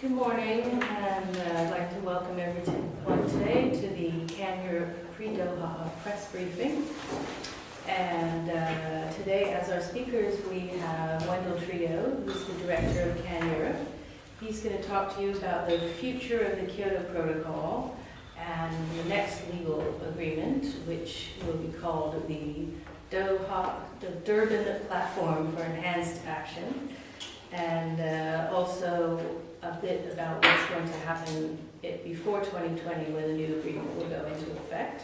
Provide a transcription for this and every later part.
Good morning, and I'd like to welcome everyone today to the CAN Pre-Doha press briefing. And today, as our speakers, we have Wendel, who's the director of CAN Europe. He's going to talk to you about the future of the Kyoto Protocol and the next legal agreement, which will be called the Durban Platform for Enhanced Action, and also a bit about what's going to happen before 2020 when the new agreement will go into effect.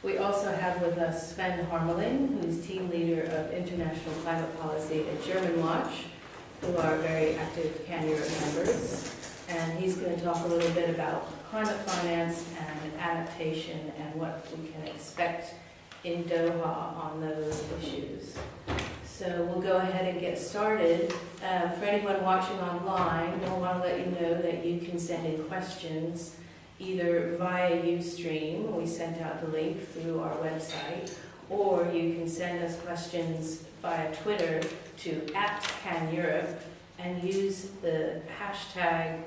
We also have with us Sven Harmeling, who's team leader of international climate policy at Germanwatch, who are very active CAN Europe members. And he's going to talk a little bit about climate finance and adaptation and what we can expect in Doha on those issues. So we'll go ahead and get started. For anyone watching online, we'll want to let you know that you can send in questions either via Ustream, we sent out the link through our website, or you can send us questions via Twitter to @CanEurope and use the hashtag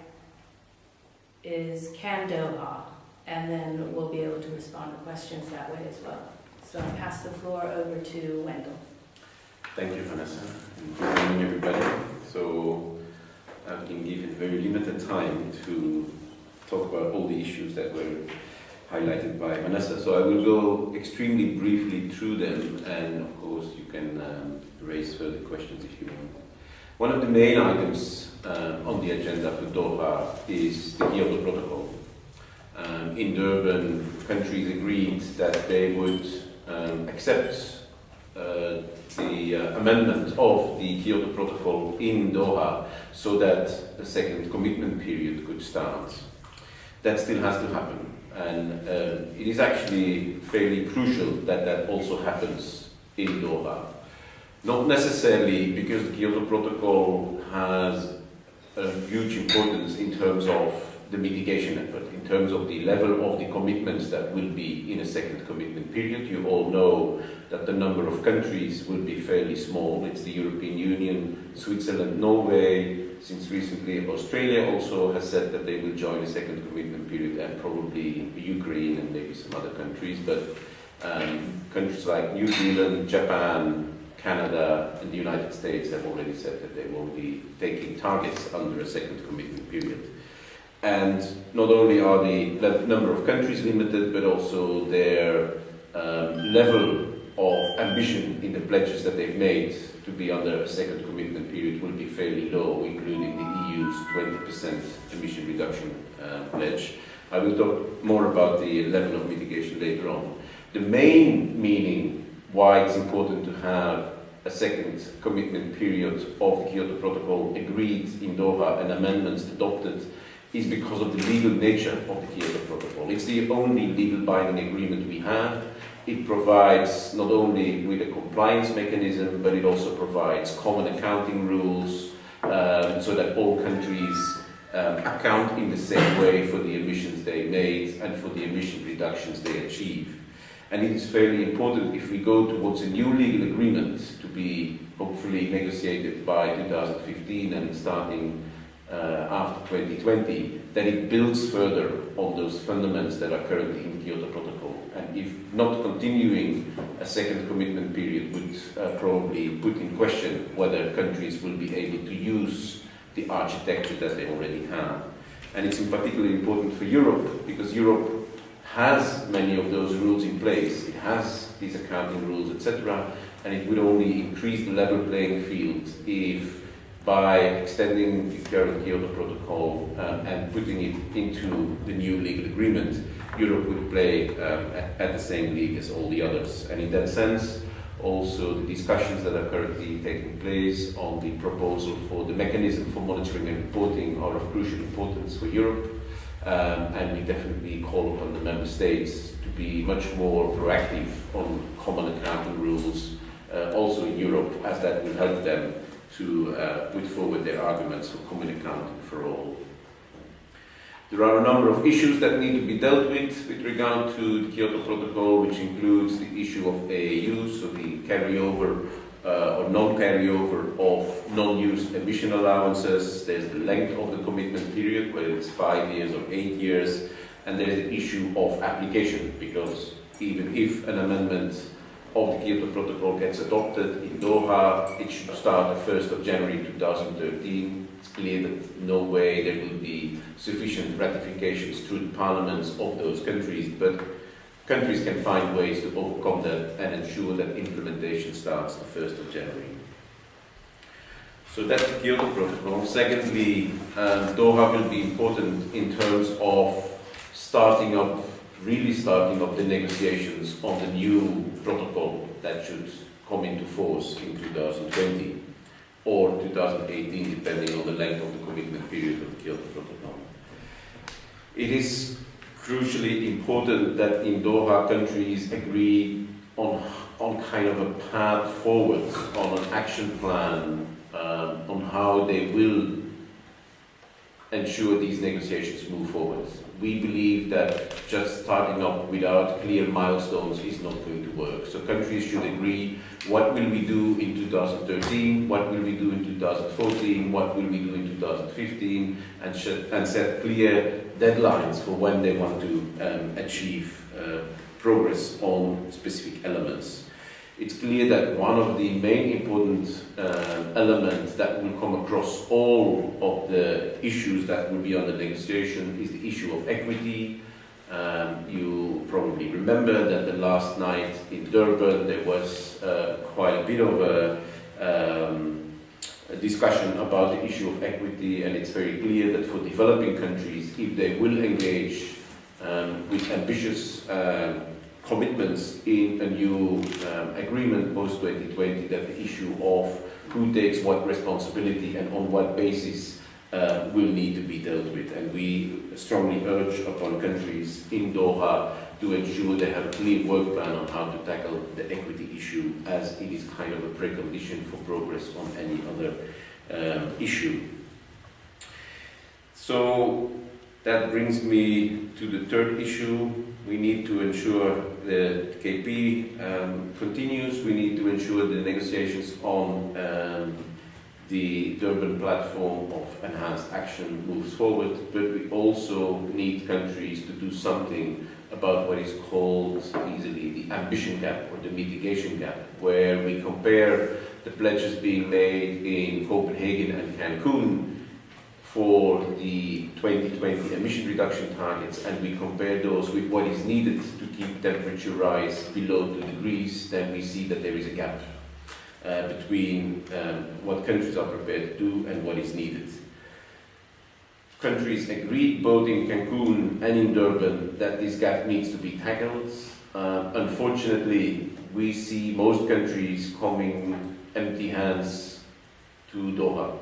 is CanDoha, and then we'll be able to respond to questions that way as well. So I'll pass the floor over to Wendel. Thank you, Vanessa, and good morning, everybody. So I've been given very limited time to talk about all the issues that were highlighted by Vanessa. So I will go extremely briefly through them, and of course you can raise further questions if you want. One of the main items on the agenda for Doha is the Kyoto Protocol. In Durban, countries agreed that they would accept the amendment of the Kyoto Protocol in Doha so that the second commitment period could start. That still has to happen, and it is actually fairly crucial that that also happens in Doha. Not necessarily because the Kyoto Protocol has a huge importance in terms of the mitigation effort, in terms of the level of the commitments that will be in a second commitment period. You all know that the number of countries will be fairly small. It's the European Union, Switzerland, Norway. Since recently, Australia also has said that they will join a second commitment period, and probably Ukraine and maybe some other countries. But countries like New Zealand, Japan, Canada, and the United States have already said that they will be taking targets under a second commitment period. And not only are the number of countries limited, but also their level of ambition in the pledges that they've made to be under a second commitment period will be fairly low, including the EU's 20% emission reduction pledge. I will talk more about the level of mitigation later on. The main meaning why it's important to have a second commitment period of the Kyoto Protocol agreed in Doha and amendments adopted is because of the legal nature of the Kyoto Protocol. It's the only legal binding agreement we have. It provides not only with a compliance mechanism, but it also provides common accounting rules so that all countries account in the same way for the emissions they made and for the emission reductions they achieve. And it is fairly important, if we go towards a new legal agreement to be hopefully negotiated by 2015 and starting after 2020, that it builds further on those fundamentals that are currently in the Kyoto Protocol. And if not continuing a second commitment period would probably put in question whether countries will be able to use the architecture that they already have. And it's in particular important for Europe, because Europe has many of those rules in place. It has these accounting rules, etc. And it would only increase the level playing field if, by extending the current Kyoto Protocol and putting it into the new legal agreement, Europe would play at the same league as all the others. And in that sense, also the discussions that are currently taking place on the proposal for the mechanism for monitoring and reporting are of crucial importance for Europe. And we definitely call upon the member states to be much more proactive on common accounting rules, also in Europe, as that will help them to put forward their arguments for common accounting for all. There are a number of issues that need to be dealt with regard to the Kyoto Protocol, which includes the issue of AAU, so the carryover or non-carryover of non-used emission allowances. There's the length of the commitment period, whether it's 5 years or 8 years, and there's the issue of application, because even if an amendment of the Kyoto Protocol gets adopted in Doha, it should start the 1st of January 2013. It's clear that no way there will be sufficient ratifications through the parliaments of those countries, but countries can find ways to overcome that and ensure that implementation starts the 1st of January. So that's the Kyoto Protocol. Secondly, Doha will be important in terms of really starting up the negotiations on the new protocol that should come into force in 2020 or 2018, depending on the length of the commitment period of the Kyoto Protocol. It is crucially important that in Doha countries agree on kind of a path forward, on an action plan, on how they will ensure these negotiations move forward. We believe that just starting up without clear milestones is not going to work. So countries should agree what will we do in 2013, what will we do in 2014, what will we do in 2015, and set clear deadlines for when they want to achieve progress on specific elements. It's clear that one of the main important elements that will come across all of the issues that will be under negotiation is the issue of equity. You probably remember that the last night in Durban there was quite a bit of a discussion about the issue of equity, and it's very clear that for developing countries, if they will engage with ambitious commitments in a new agreement post-2020, that the issue of who takes what responsibility and on what basis will need to be dealt with. And we strongly urge upon countries in Doha to ensure they have a clear work plan on how to tackle the equity issue, as it is kind of a precondition for progress on any other issue. So that brings me to the third issue. We need to ensure the KP continues. We need to ensure the negotiations on the Durban platform of enhanced action moves forward, but we also need countries to do something about what is called easily the ambition gap or the mitigation gap, where we compare the pledges being made in Copenhagen and Cancun for the 2020 emission reduction targets, and we compare those with what is needed to keep temperature rise below 2 degrees, then we see that there is a gap between what countries are prepared to do and what is needed. Countries agreed both in Cancun and in Durban that this gap needs to be tackled. Unfortunately, we see most countries coming empty hands to Doha.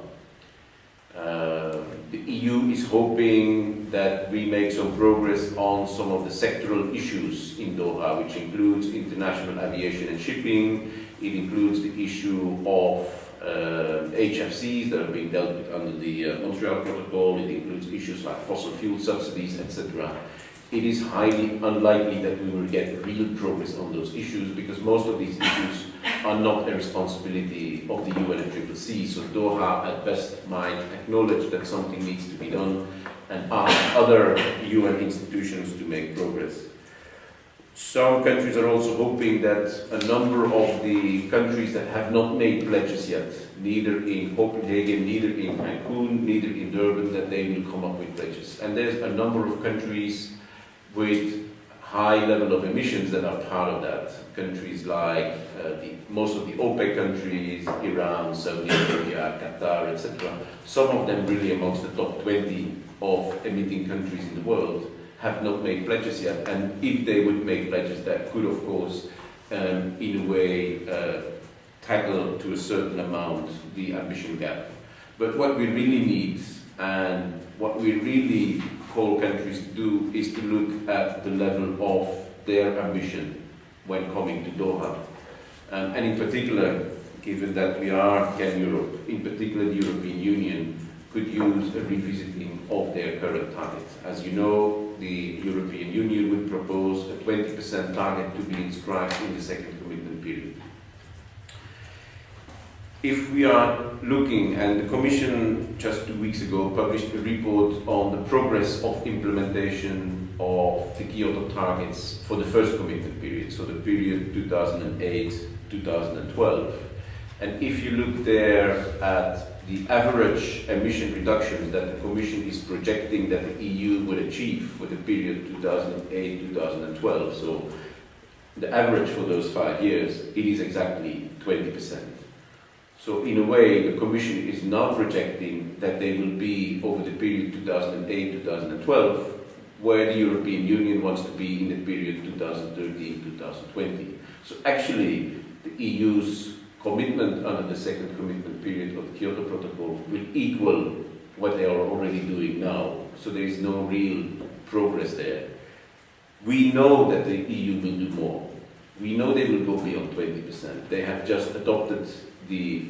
The EU is hoping that we make some progress on some of the sectoral issues in Doha, which includes international aviation and shipping. It includes the issue of HFCs that are being dealt with under the Montreal Protocol. It includes issues like fossil fuel subsidies, etc. It is highly unlikely that we will get real progress on those issues, because most of these issues are not a responsibility of the UNFCCC. So Doha at best might acknowledge that something needs to be done and ask other UN institutions to make progress. Some countries are also hoping that a number of the countries that have not made pledges yet, neither in Copenhagen, neither in Cancun, neither in Durban, that they will come up with pledges. And there's a number of countries with high level of emissions that are part of that. Countries like most of the OPEC countries, Iran, Saudi Arabia, Qatar, etc. Some of them really amongst the top 20 of emitting countries in the world have not made pledges yet. And if they would make pledges, that could, of course, in a way, tackle to a certain amount the ambition gap. But what we really need, and what we really call countries to do, is to look at the level of their ambition when coming to Doha. And in particular, given that we are Can Europe, in particular the European Union could use a revisiting of their current targets. As you know, the European Union would propose a 20% target to be inscribed in the second commitment period. if we are looking, and the Commission just 2 weeks ago published a report on the progress of implementation of the Kyoto targets for the first commitment period, so the period 2008-2012. And if you look there at the average emission reductions that the Commission is projecting that the EU would achieve for the period 2008-2012, so the average for those 5 years, it is exactly 20%. So in a way, the Commission is now projecting that they will be, over the period 2008-2012, where the European Union wants to be in the period 2013-2020. So actually, the EU's commitment under the second commitment period of the Kyoto Protocol will equal what they are already doing now. So there is no real progress there. We know that the EU will do more. We know they will go beyond 20%. They have just adopted the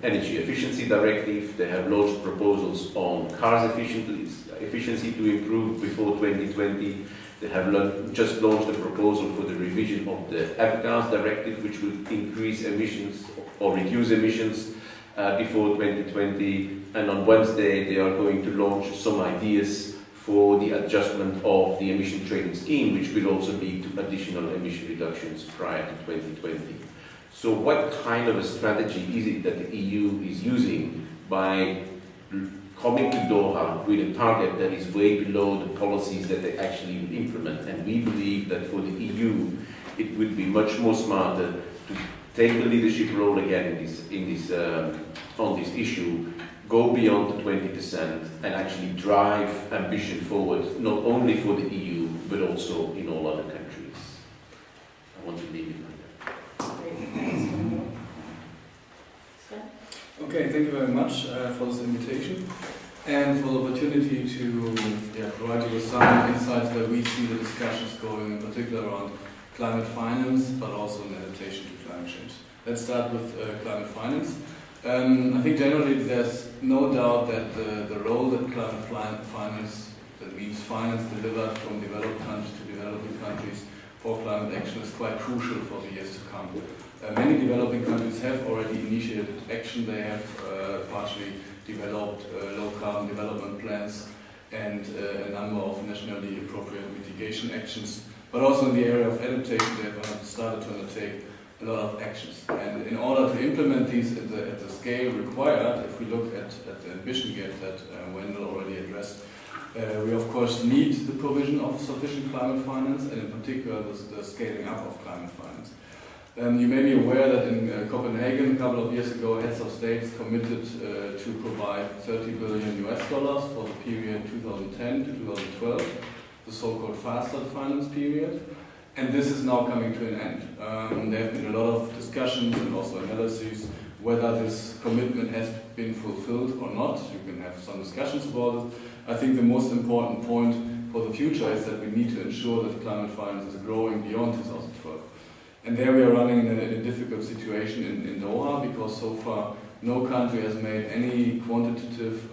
Energy Efficiency Directive. They have launched proposals on cars efficiency to improve before 2020. They have just launched a proposal for the revision of the F-gas Directive, which will increase emissions or reduce emissions before 2020. And on Wednesday, they are going to launch some ideas for the adjustment of the emission trading scheme, which will also lead to additional emission reductions prior to 2020. So what kind of a strategy is it that the EU is using by coming to Doha with a target that is way below the policies that they actually will implement? And we believe that for the EU, it would be much more smarter to take the leadership role again on this issue, go beyond the 20% and actually drive ambition forward, not only for the EU, but also in all other countries. I want to leave it like that. Okay, thank you very much for this invitation and for the opportunity to provide you with some insights where we see the discussions going, in particular around climate finance, but also in adaptation to climate change. Let's start with climate finance. I think generally there's no doubt that the role that climate finance, that means finance delivered from developed countries to developing countries for climate action, is quite crucial for the years to come. Many developing countries have already initiated action. They have partially developed low-carbon development plans and a number of nationally appropriate mitigation actions. But also in the area of adaptation, they have started to undertake a lot of actions. And in order to implement these at the scale required, if we look at the ambition gap that Wendel already addressed, we of course need the provision of sufficient climate finance, and in particular the scaling up of climate finance. You may be aware that in Copenhagen a couple of years ago, heads of states committed to provide $30 billion for the period 2010 to 2012, the so-called fast-start finance period. And this is now coming to an end. There have been a lot of discussions and also analyses whether this commitment has been fulfilled or not. You can have some discussions about it. I think the most important point for the future is that we need to ensure that climate finance is growing beyond 2012. And there we are running in a difficult situation in Doha, because so far no country has made any quantitative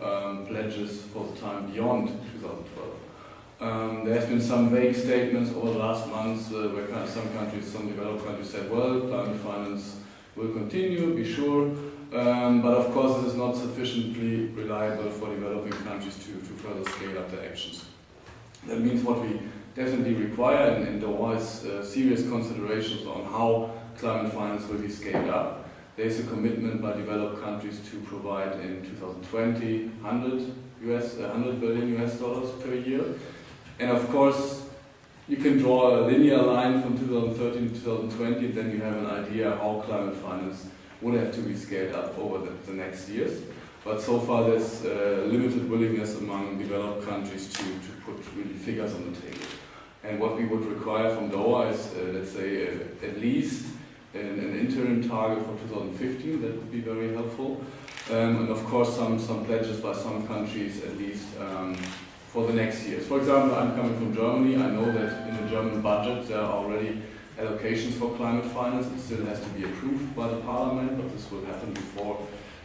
pledges for the time beyond 2012. There has been some vague statements over the last months where some developed countries said, well, climate finance will continue, be sure, but of course this is not sufficiently reliable for developing countries to further scale up their actions. That means what we definitely require in Doha is serious considerations on how climate finance will be scaled up. There is a commitment by developed countries to provide in 2020 $100 billion per year. And of course, you can draw a linear line from 2013 to 2020, then you have an idea how climate finance would have to be scaled up over the next years. But so far there's limited willingness among developed countries to put really figures on the table. And what we would require from Doha is, let's say, at least an interim target for 2015, that would be very helpful. And of course some pledges by some countries at least for the next years. For example, I'm coming from Germany. I know that in the German budget there are already allocations for climate finance. It still has to be approved by the parliament, but this will happen before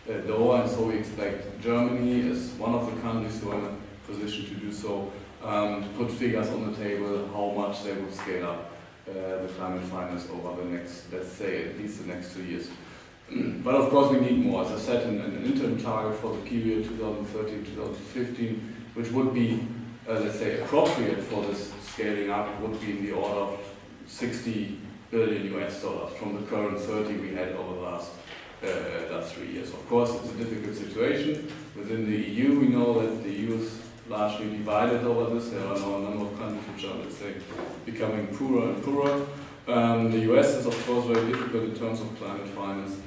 Doha, and so we expect Germany as one of the countries who are in a position to do so, to put figures on the table how much they will scale up the climate finance over the next, let's say, at least the next 2 years. But of course we need more. As I said, an interim target for the period 2013-2015, which would be, let's say, appropriate for this scaling up, would be in the order of 60 billion US dollars from the current 30 we had over the last 3 years. Of course, it's a difficult situation. Within the EU, we know that the EU is largely divided over this. There are now a number of countries which are, let's say, becoming poorer and poorer. The US is, of course, very difficult in terms of climate finance.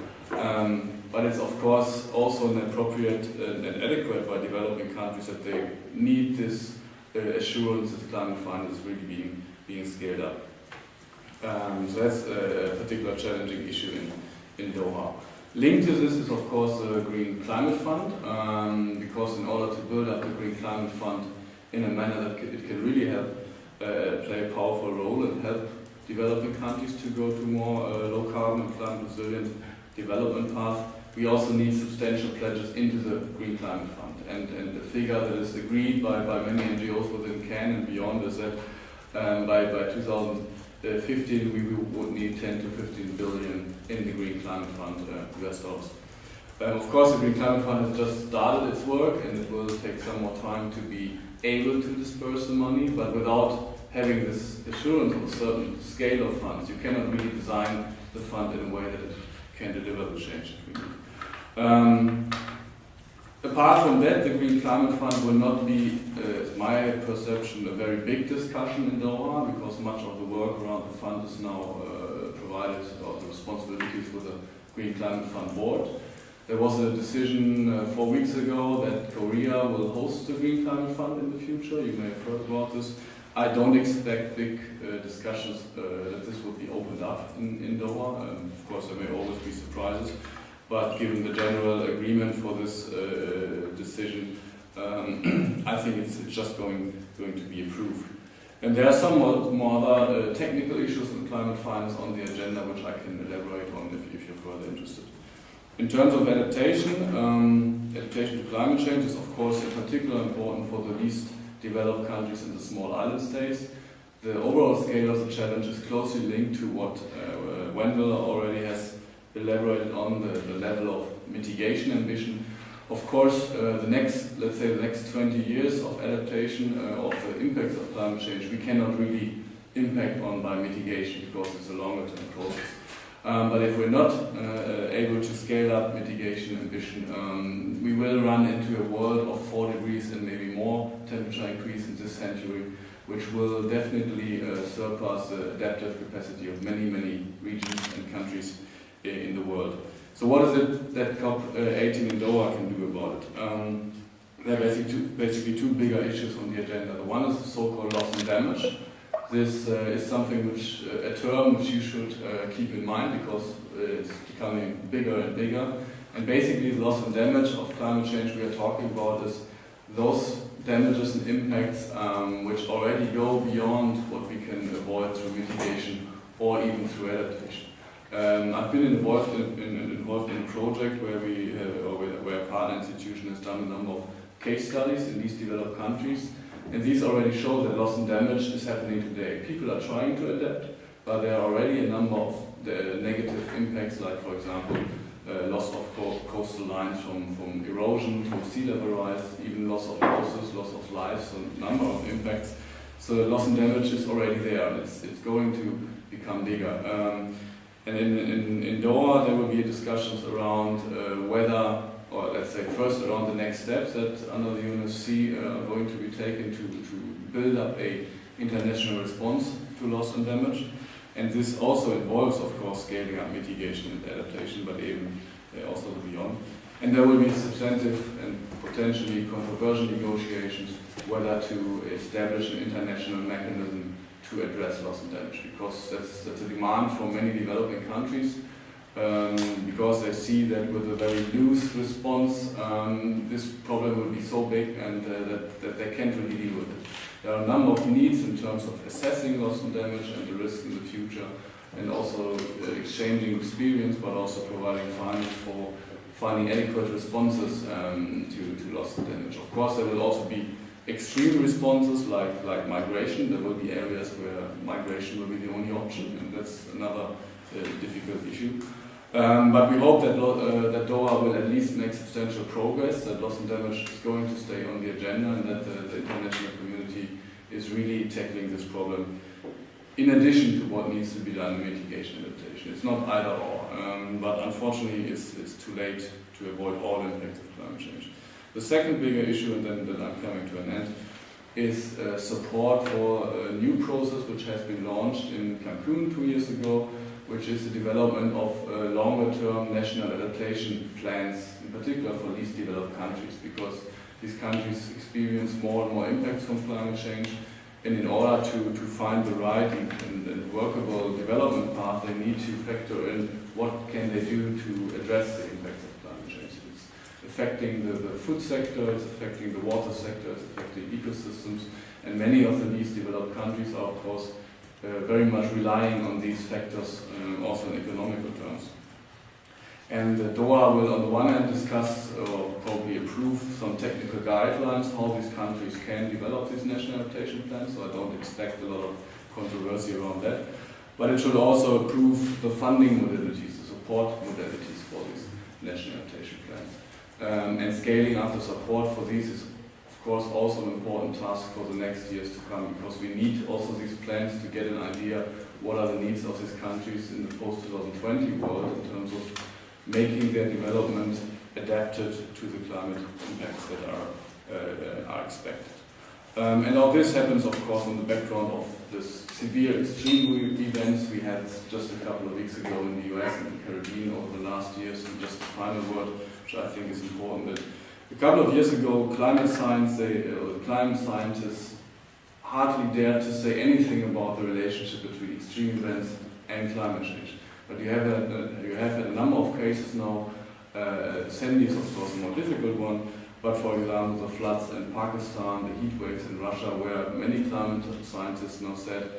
But it's, of course, also inappropriate and adequate by developing countries that they need this assurance that climate finance is really being scaled up. So that's a particular challenging issue in Doha. Linked to this is, of course, the Green Climate Fund, because in order to build up the Green Climate Fund in a manner that it can really help play a powerful role and help developing countries to go to more low carbon and climate resilient development path, we also need substantial pledges into the Green Climate Fund. And the figure that is agreed by many NGOs within CAN and beyond is that by 2015 we would need 10 to 15 billion in the Green Climate Fund US dollars. Of course, the Green Climate Fund has just started its work and it will take some more time to be able to disperse the money, but without having this assurance of a certain scale of funds, you cannot really design the fund in a way that it can deliver the change that we need. Apart from that, the Green Climate Fund will not be, my perception, a very big discussion in Doha, because much of the work around the fund is now provided, or the responsibilities with the Green Climate Fund board. There was a decision 4 weeks ago that Korea will host the Green Climate Fund in the future. You may have heard about this. I don't expect big discussions that this will be opened up in Doha. Of course, there may always be surprises, but given the general agreement for this decision, I think it's just going to be approved. And there are some more other technical issues in climate finance on the agenda, which I can elaborate on if you're further interested. In terms of adaptation, adaptation to climate change is, of course, in particular important for the least developed countries and the small island states. The overall scale of the challenge is closely linked to what Wendel already has elaborated on, the level of mitigation ambition. Of course, the next 20 years of adaptation of the impacts of climate change, we cannot really impact on by mitigation because it's a longer term process. But if we're not able to scale up mitigation ambition, we will run into a world of 4 degrees and maybe more temperature increase in this century, which will definitely surpass the adaptive capacity of many regions and countries in the world. So what is it that COP18 in Doha can do about it? There are basically two bigger issues on the agenda. The one is the so-called loss and damage. This is something which, a term which you should keep in mind because it's becoming bigger and bigger. And basically the loss and damage of climate change we are talking about is those damages and impacts which already go beyond what we can avoid through mitigation or even through adaptation. I've been involved in a project where a partner institution has done a number of case studies in these developed countries. And these already show that loss and damage is happening today. People are trying to adapt, but there are already a number of negative impacts, like, for example, loss of coastal lines from erosion to sea level rise, even loss of houses, loss of lives, a number of impacts. So loss and damage is already there, and it's going to become bigger. And in Doha, there will be discussions around whether, or let's say first around the next steps that under the UNFC are going to be taken to build up a international response to loss and damage. And this also involves, of course, scaling up mitigation and adaptation, but even also beyond. And there will be substantive and potentially controversial negotiations whether to establish an international mechanism to address loss and damage, because that's a demand from many developing countries. Because they see that with a very loose response, this problem will be so big and that they can't really deal with it. There are a number of needs in terms of assessing loss and damage and the risk in the future, and also exchanging experience, but also providing funds for finding adequate responses to loss and damage. Of course, there will also be extreme responses like migration. There will be areas where migration will be the only option, and that's another difficult issue. But we hope that, that Doha will at least make substantial progress, that loss and damage is going to stay on the agenda, and that the international community is really tackling this problem in addition to what needs to be done in mitigation and adaptation. It's not either or, but unfortunately it's too late to avoid all impacts of climate change. The second bigger issue, and then I'm coming to an end, is support for a new process which has been launched in Cancun 2 years ago, which is the development of longer-term national adaptation plans, in particular for least developed countries, because these countries experience more and more impacts from climate change, and in order to find the right and workable development path, they need to factor in what can they do to address the impacts of climate change. It's affecting the food sector, it's affecting the water sector, it's affecting ecosystems, and many of the least developed countries are, of course, very much relying on these factors, also in economical terms. And Doha will, on the one hand, discuss or probably approve some technical guidelines how these countries can develop these national adaptation plans, so I don't expect a lot of controversy around that. But it should also approve the funding modalities, the support modalities for these national adaptation plans. And scaling up the support for these is, of course, also an important task for the next years to come, because we need also these plans to get an idea what are the needs of these countries in the post-2020 world in terms of making their development adapted to the climate impacts that are expected. And all this happens, of course, on the background of this severe extreme events we had just a couple of weeks ago in the US and the Caribbean over the last years. And just the final word, which I think is important, that a couple of years ago, climate scientists hardly dared to say anything about the relationship between extreme events and climate change. But you have had a number of cases now. Sandy is, of course, a more difficult one. But for example, the floods in Pakistan, the heat waves in Russia, where many climate scientists now said,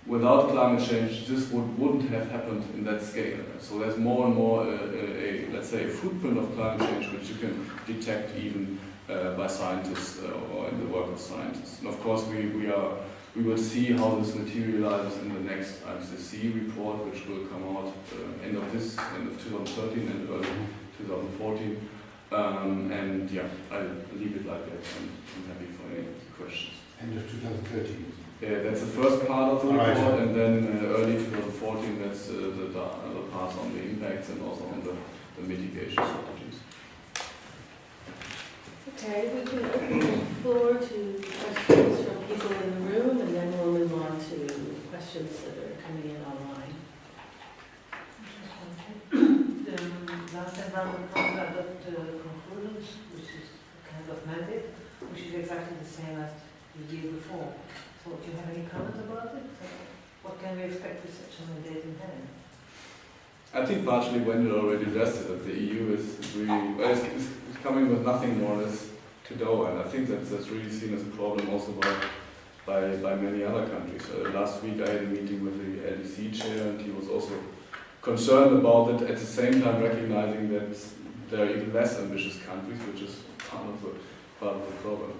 without climate change, this wouldn't have happened in that scale. So there's more and more, let's say, a footprint of climate change which you can detect even by scientists or in the work of scientists. And of course, we will see how this materializes in the next IPCC report, which will come out end of 2013 and early 2014. And yeah, I'll leave it like that. I'm happy for any questions. End of 2013. Yeah, that's the first part of the report, Right. and then early 2014, that's the parts on the impacts and also on the mitigation strategies. Okay, we can open the floor to questions from people in the room, and then we'll move on to questions that are coming in online. Last environment council adopted conclusions, which is a kind of mandate, which is exactly the same as the year before. So do you have any comment about it? So what can we expect with such a mandate in hand? I think partially Wendel already addressed it, that the EU is really, well, it's coming with nothing more or less to Doha, and I think that's really seen as a problem also by many other countries. Last week I had a meeting with the LDC chair, and he was also concerned about it, at the same time recognizing that there are even less ambitious countries, which is part of the problem.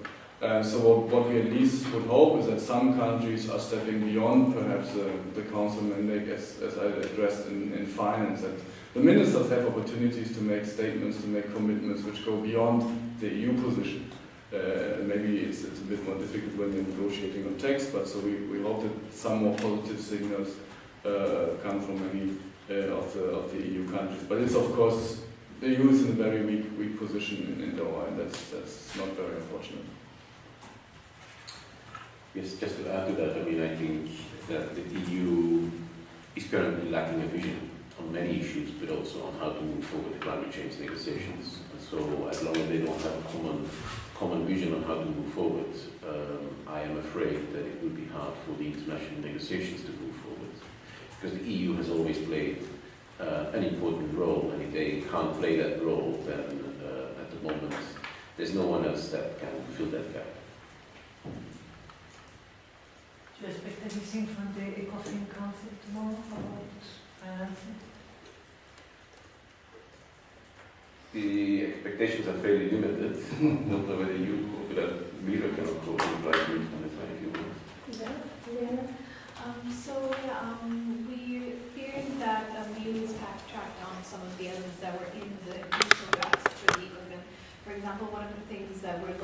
So what we at least would hope is that some countries are stepping beyond perhaps the council mandate, as I addressed in finance, that the ministers have opportunities to make statements, to make commitments which go beyond the EU position. Maybe it's a bit more difficult when you're negotiating on text, but so we hope that some more positive signals come from many of the EU countries. But it's, of course, the EU is in a very weak position in Doha, and that's not very unfortunate. Yes, just to add to that, I mean, I think that the EU is currently lacking a vision on many issues, but also on how to move forward the climate change negotiations. And so, as long as they don't have a common vision on how to move forward, I am afraid that it will be hard for the international negotiations to move forward. Because the EU has always played an important role, and if they can't play that role, then at the moment, there's no one else that can fill that gap. Do you expect anything from the ECOFIN Council tomorrow about financing? The expectations are fairly limited. Don't know whether you or whether Mira can of course reply to it on the 20 if you want. Yeah. We feared that EU was backtracked on some of the elements that were in the initial draft for the ECOFIN. For example, one of the things that we were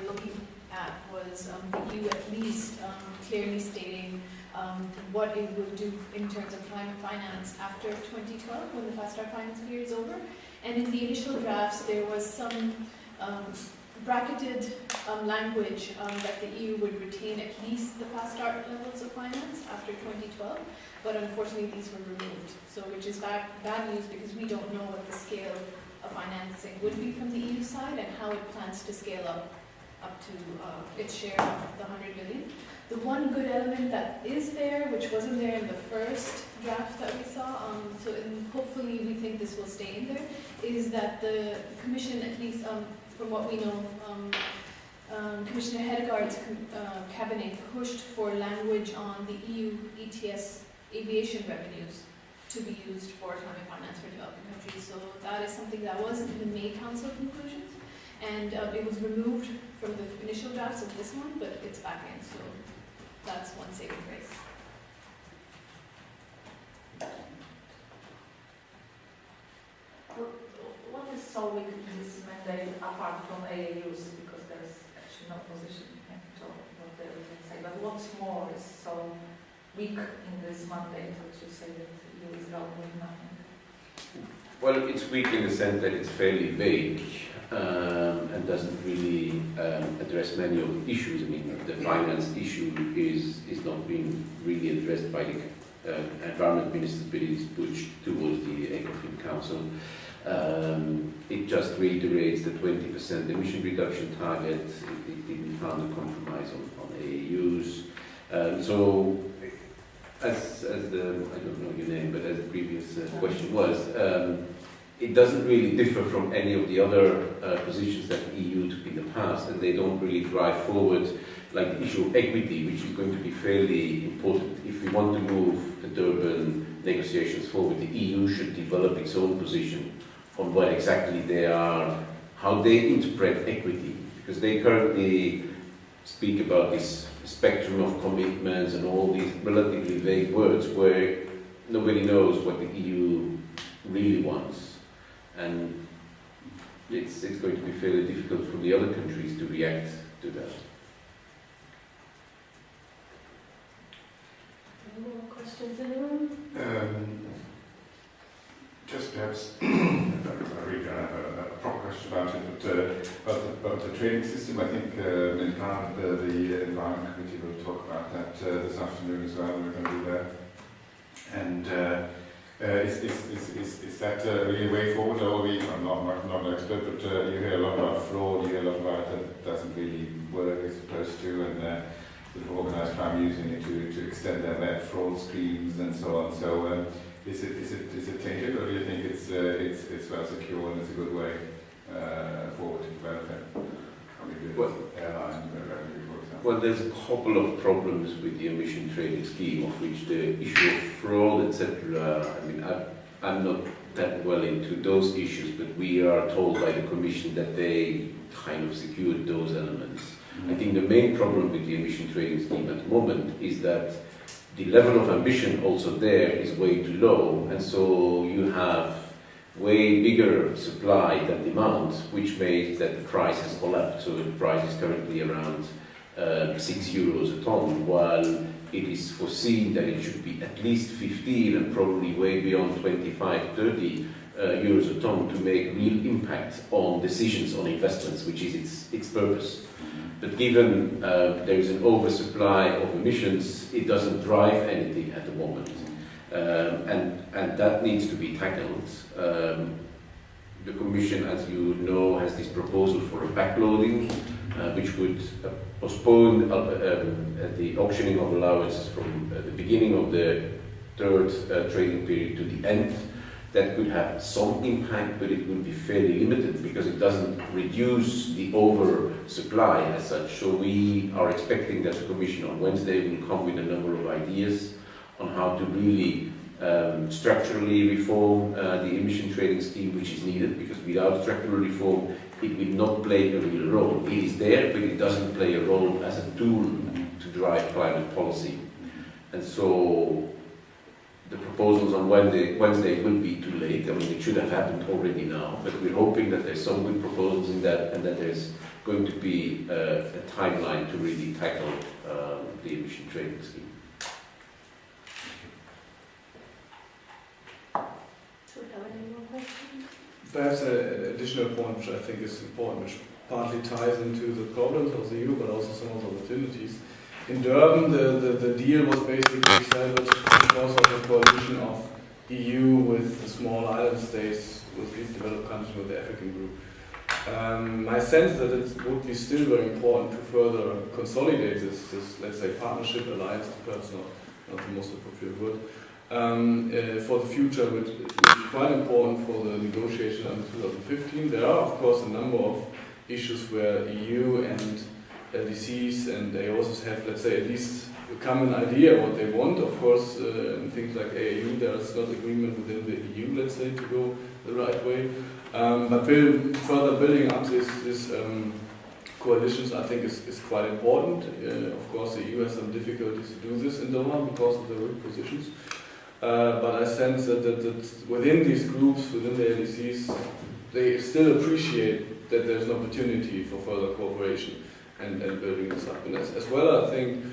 looking at was the EU at least clearly stating what it would do in terms of climate finance after 2012, when the fast start finance period is over. And in the initial drafts, there was some bracketed language that the EU would retain at least the fast start levels of finance after 2012, but unfortunately these were removed. So which is bad news, because we don't know what the scale of financing would be from the EU side and how it plans to scale up to its share of the 100 billion. The one good element that is there, which wasn't there in the first draft that we saw, hopefully we think this will stay in there, is that the Commission, at least from what we know, Commissioner Hedegaard's cabinet pushed for language on the EU ETS aviation revenues to be used for climate finance for developing countries. So that is something that was in the May Council conclusions, and it was removed from the initial drafts of this one, but it's back in, so that's one saving grace. What is so weak in this mandate apart from AAUs, because there's actually no position to what they can say, but what's more is so weak in this mandate that you say that EU is wrong with nothing? Well, it's weak in the sense that it's fairly vague and doesn't really address many of the issues. I mean, the finance issue is not being really addressed by the environment ministers, but it's pushed towards the ECOFIN Council. It just reiterates the 20% emission reduction target. It didn't found a compromise on AAUs. So, as the, I don't know your name, but as the previous question was, it doesn't really differ from any of the other positions that the EU took in the past, and they don't really drive forward, like the issue of equity, which is going to be fairly important. If we want to move the Durban negotiations forward, the EU should develop its own position on what exactly they are, how they interpret equity, because they currently speak about this spectrum of commitments and all these relatively vague words where nobody knows what the EU really wants. And it's going to be fairly difficult for the other countries to react to that. Any more questions, anyone? Just perhaps a proper question about it, but about the trading system. I think the Environment Committee will talk about that this afternoon as well. We're going to be there. And is that really a way forward? Or I'm not an expert, but you hear a lot about fraud. You hear a lot about that doesn't really work as supposed to, and sort of organised crime using it to extend their fraud schemes and so on. So. Is it tainted, or do you think it's well secure and it's a good way forward to develop it? Well, airline revenue, for example. Well, there's a couple of problems with the emission trading scheme, of which the issue of fraud, etc. I mean, I'm not that well into those issues, but we are told by the Commission that they kind of secured those elements. I think the main problem with the emission trading scheme at the moment is that the level of ambition also there is way too low, and so you have way bigger supply than demand, which makes that the price has collapsed. So the price is currently around €6 a ton, while it is foreseen that it should be at least 15 and probably way beyond 25, 30 euros a ton to make real impact on decisions on investments, which is its purpose. But given there is an oversupply of emissions, it doesn't drive anything at the moment. And that needs to be tackled. The Commission, as you know, has this proposal for a backloading, which would postpone the auctioning of allowances from the beginning of the third trading period to the end. That could have some impact, but it will be fairly limited because it doesn't reduce the oversupply as such. So we are expecting that the Commission on Wednesday will come with a number of ideas on how to really structurally reform the emission trading scheme, which is needed, because without structural reform it will not play a real role. It is there, but it doesn't play a role as a tool to drive climate policy. And so the proposals on Wednesday will be too late. I mean, it should have happened already now, but we're hoping that there's some good proposals in that and that there's going to be a timeline to really tackle the emission trading scheme. Do we have any more questions? Perhaps an additional point which I think is important, which partly ties into the problems of the EU, but also some of the opportunities. In Durban, the deal was basically settled because of a coalition of EU with the small island states, with these developed countries, with the African group. My sense is that it would be still very important to further consolidate this let's say, partnership, alliance is perhaps not the most appropriate word, for the future, which is quite important for the negotiation until 2015. There are, of course, a number of issues where EU and LDCs and AOs have, let's say, at least a common idea what they want. Of course, in things like AAU, there is not agreement within the EU, let's say, to go the right way. But further building up this coalitions, I think, is quite important. Of course, the EU has some difficulties to do this in Durban because of their weak positions. But I sense that within these groups, within the LDCs, they still appreciate that there's an opportunity for further cooperation and building this up. And as well, I think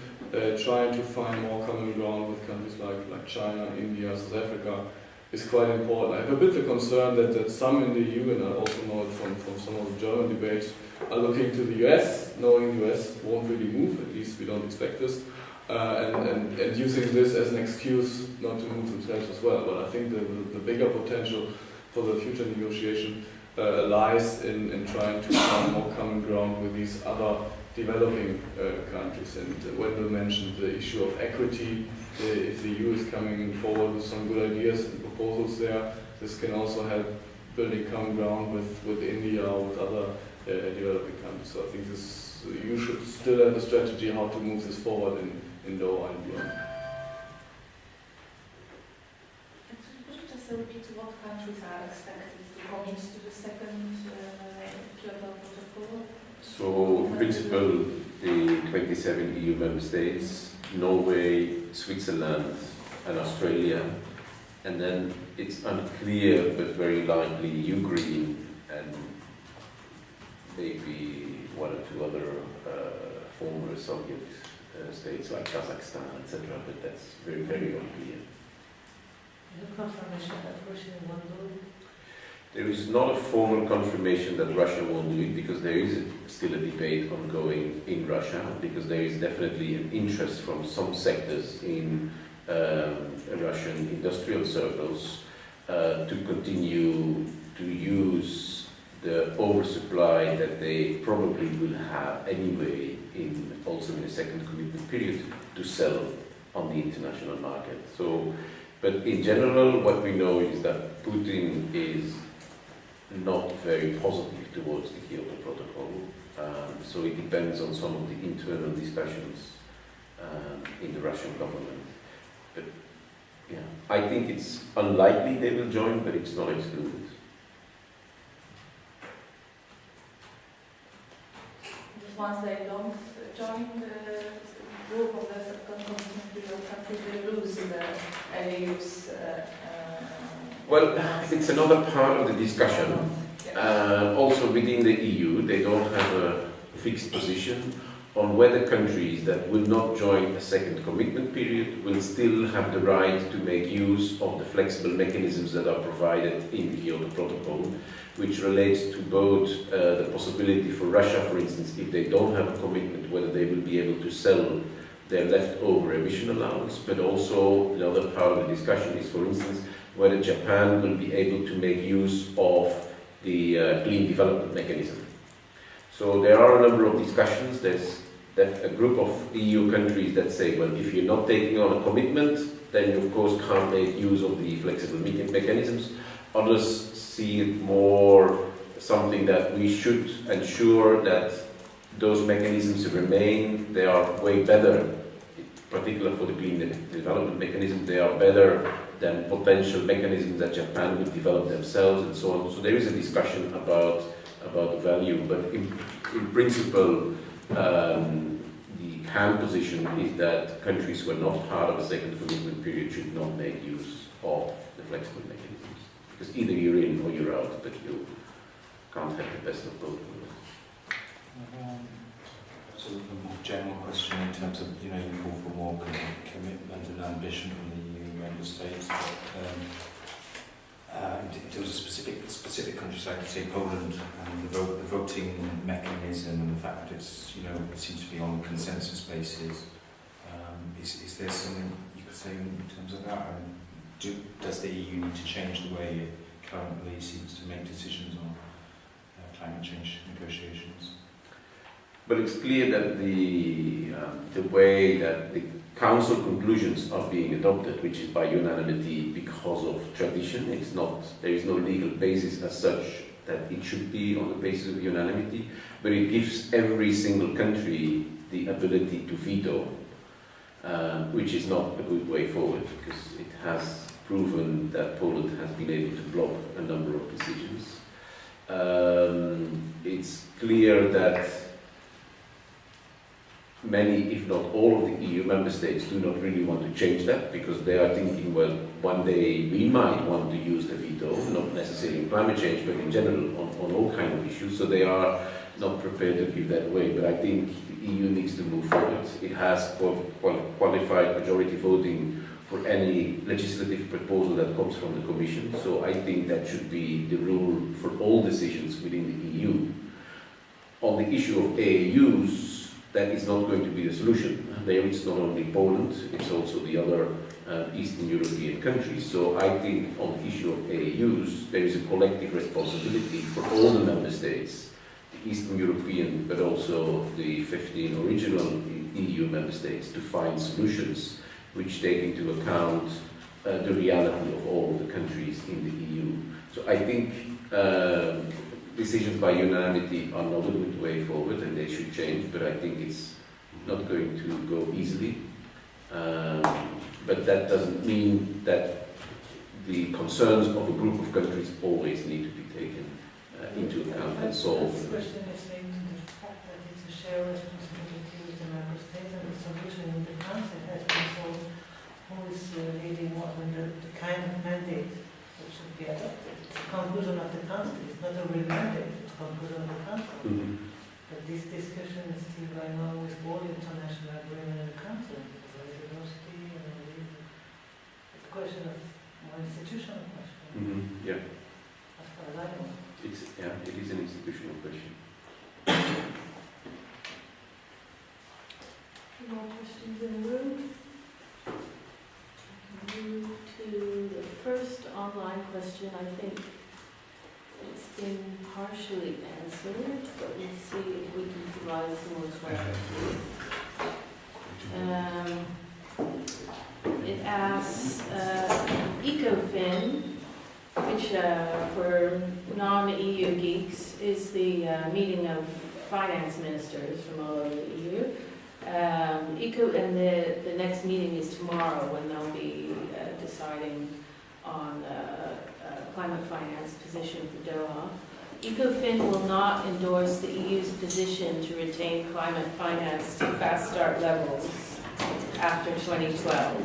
trying to find more common ground with countries like China, India, South Africa is quite important. I have a bit of concern that some in the EU, and I also know it from some of the German debates, are looking to the US, knowing the US won't really move, at least we don't expect this, and using this as an excuse not to move themselves as well. But I think the bigger potential for the future negotiation lies in trying to find more common ground with these other developing countries. And Wendel mentioned the issue of equity. If the EU is coming forward with some good ideas and proposals there, this can also help building common ground with India or with other developing countries. So I think the EU should still have a strategy how to move this forward in Doha and beyond. Could you just repeat what countries are expected to commit to the second Kyoto Protocol? So, in principle, the 27 EU member states, Norway, Switzerland, and Australia, and then it's unclear, but very likely Ukraine and maybe one or two other former Soviet states like Kazakhstan, etc. But that's very, very unclear. No confirmation that Russia won't do it? There is not a formal confirmation that Russia won't do it, because there is still a debate ongoing in Russia, because there is definitely an interest from some sectors in Russian industrial circles to continue to use the oversupply that they probably will have anyway, also in the second commitment period, to sell on the international market. So, but in general, what we know is that Putin is not very positive towards the Kyoto Protocol. So it depends on some of the internal discussions in the Russian government. But yeah, I think it's unlikely they will join, but it's not excluded. Once they don't join the group of the second commitment countries, they lose the AU's. Well, it's another part of the discussion. Also within the EU, they don't have a fixed position on whether countries that will not join a second commitment period will still have the right to make use of the flexible mechanisms that are provided in the Kyoto Protocol, which relates to both the possibility for Russia, for instance, if they don't have a commitment, whether they will be able to sell their leftover emission allowance, but also the other part of the discussion is, for instance, whether Japan will be able to make use of the clean development mechanism. So there are a number of discussions. There's a group of EU countries that say, well, if you're not taking on a commitment, then you of course can't make use of the flexible mechanisms. Others see it more something that we should ensure that those mechanisms remain. They are way better, in particular for the clean development mechanism, they are better than potential mechanisms that Japan would develop themselves and so on. So there is a discussion about the value, but in principle, the can position is that countries who are not part of a second commitment period should not make use of the flexible mechanisms. Because either you're in or you're out, but you can't have the best of both worlds. So a more general question in terms of, you call for more commitment and ambition from the EU member states, but in terms of specific countries, like say Poland, the voting mechanism and the fact that it's, it seems to be on a consensus basis, is there something you could say in terms of that? And does the EU need to change the way it currently seems to make decisions on climate change negotiations? But it's clear that the way that the Council conclusions are being adopted, which is by unanimity because of tradition, there is no legal basis as such that it should be on the basis of unanimity, but it gives every single country the ability to veto, which is not a good way forward, because it has proven that Poland has been able to block a number of decisions. It's clear that many, if not all, of the EU member states do not really want to change that, because they are thinking, well, one day we might want to use the veto, not necessarily in climate change, but in general on all kinds of issues, so they are not prepared to give that away. But I think the EU needs to move forward. It has qualified majority voting for any legislative proposal that comes from the Commission, so I think that should be the rule for all decisions within the EU. On the issue of AAUs, that is not going to be the solution. There it's not only Poland, it's also the other Eastern European countries. So I think on the issue of AAUs, there is a collective responsibility for all the member states, the Eastern European, but also the 15 original EU member states, to find solutions which take into account the reality of all the countries in the EU. So I think decisions by unanimity are not a good way forward, and they should change, but I think it's not going to go easily. But that doesn't mean that the concerns of a group of countries always need to be taken into account and solved. The question is linked to the fact that it's a shared responsibility with the member states, and the solution in the council has been solved. Who is leading what, and the kind of mandate that should be adopted. It's a conclusion of the council. It's not a real mandate. It's a conclusion of the council. But this discussion is still going on with all international agreement in the council. There is a velocity, and it's a question of more institutional question. Yeah. As far as I know. It is an institutional question. Any more questions in the room? Move to the first online question. I think it's been partially answered, but we'll see if we can provide some more clarity. It asks, ECOFIN, which for non-EU geeks is the meeting of finance ministers from all over the EU. And the next meeting is tomorrow, when they'll be deciding on climate finance position for Doha. ECOFIN will not endorse the EU's position to retain climate finance to fast start levels after 2012.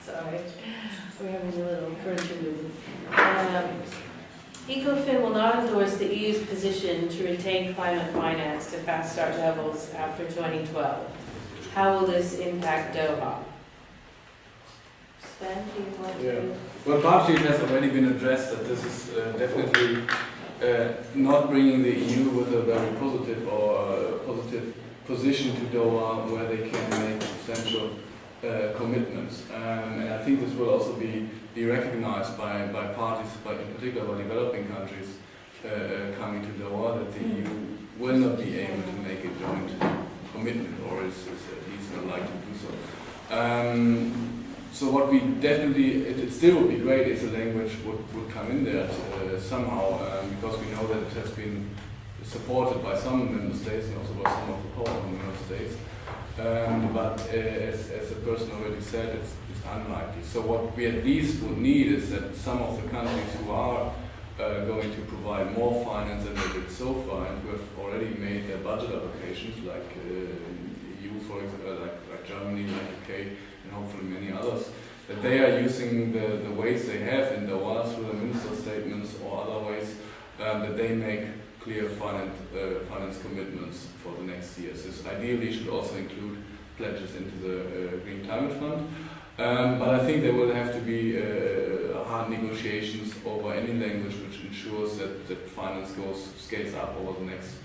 Sorry, we're having a little furniture movement. ECOFIN will not endorse the EU's position to retain climate finance to fast start levels after 2012. How will this impact Doha? Sven, do you want to? Well, partly it has already been addressed that this is definitely not bringing the EU with a very positive position to Doha, where they can make substantial commitments. And I think this will also be recognized by parties, in particular by developing countries coming to Doha, that the EU will not be able to make a joint commitment, or is at least not likely to do so. So what we definitely, it still would be great if the language would come in there somehow, because we know that it has been supported by some member states and also by some of the core member states. but as the person already said, it's unlikely. So what we at least would need is that some of the countries who are going to provide more finance than they did so far, and who have already made their budget allocations, like EU, for example, like Germany, like UK, and hopefully many others, that they are using the ways they have in Doha through the minister statements or other ways, that they make clear finance commitments for the next years. This ideally should also include pledges into the Green Climate Fund. But I think there will have to be hard negotiations over any language which ensures that finance scales up over the next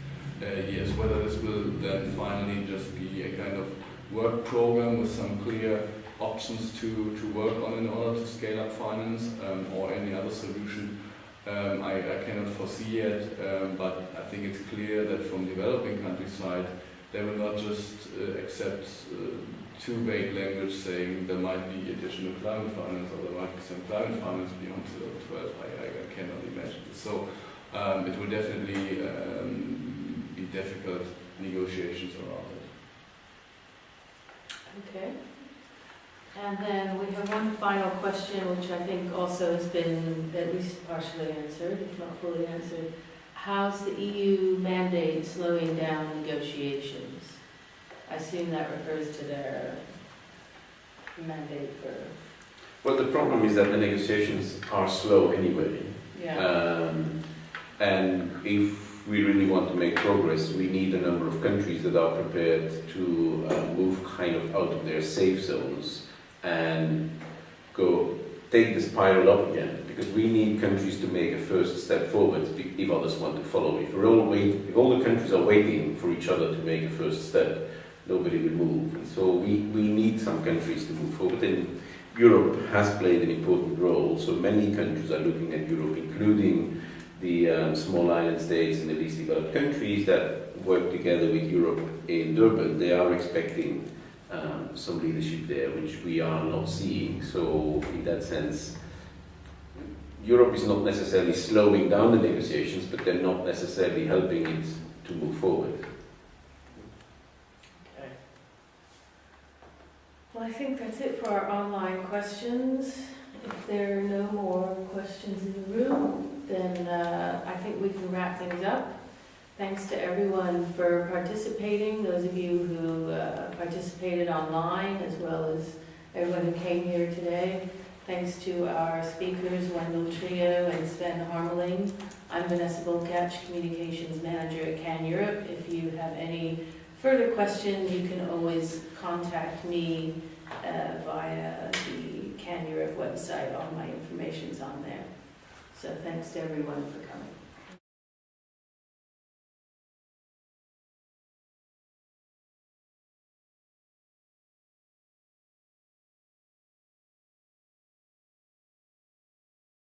years. Whether this will then finally just be a kind of work program with some clear options to work on in order to scale up finance, or any other solution, I cannot foresee yet, but I think it's clear that from developing countries side, they will not just accept too vague language saying there might be additional climate finance or there might be some climate finance beyond 2012. I cannot imagine this. So it will definitely be difficult negotiations around it. Okay. And then we have one final question, which I think also has been at least partially answered, if not fully answered. How's the EU mandate slowing down negotiations? I assume that refers to their mandate for... Well, the problem is that the negotiations are slow anyway. Yeah. And if we really want to make progress, we need a number of countries that are prepared to move kind of out of their safe zones and take the spiral up again, because we need countries to make a first step forward if others want to follow. If all the countries are waiting for each other to make a first step, nobody will move. And so we need some countries to move forward. And Europe has played an important role. So many countries are looking at Europe, including the small island states and the least developed countries that work together with Europe in Durban. They are expecting some leadership there, which we are not seeing. So in that sense, Europe is not necessarily slowing down the negotiations, but they're not necessarily helping it to move forward. Okay. Well, I think that's it for our online questions. If there are no more questions in the room, then I think we can wrap things up. Thanks to everyone for participating, those of you who participated online, as well as everyone who came here today. Thanks to our speakers, Wendel Trio and Sven Harmeling. I'm Vanessa Bulkach, Communications Manager at CAN Europe. If you have any further questions, you can always contact me via the CAN Europe website. All my information's on there. So thanks to everyone for coming.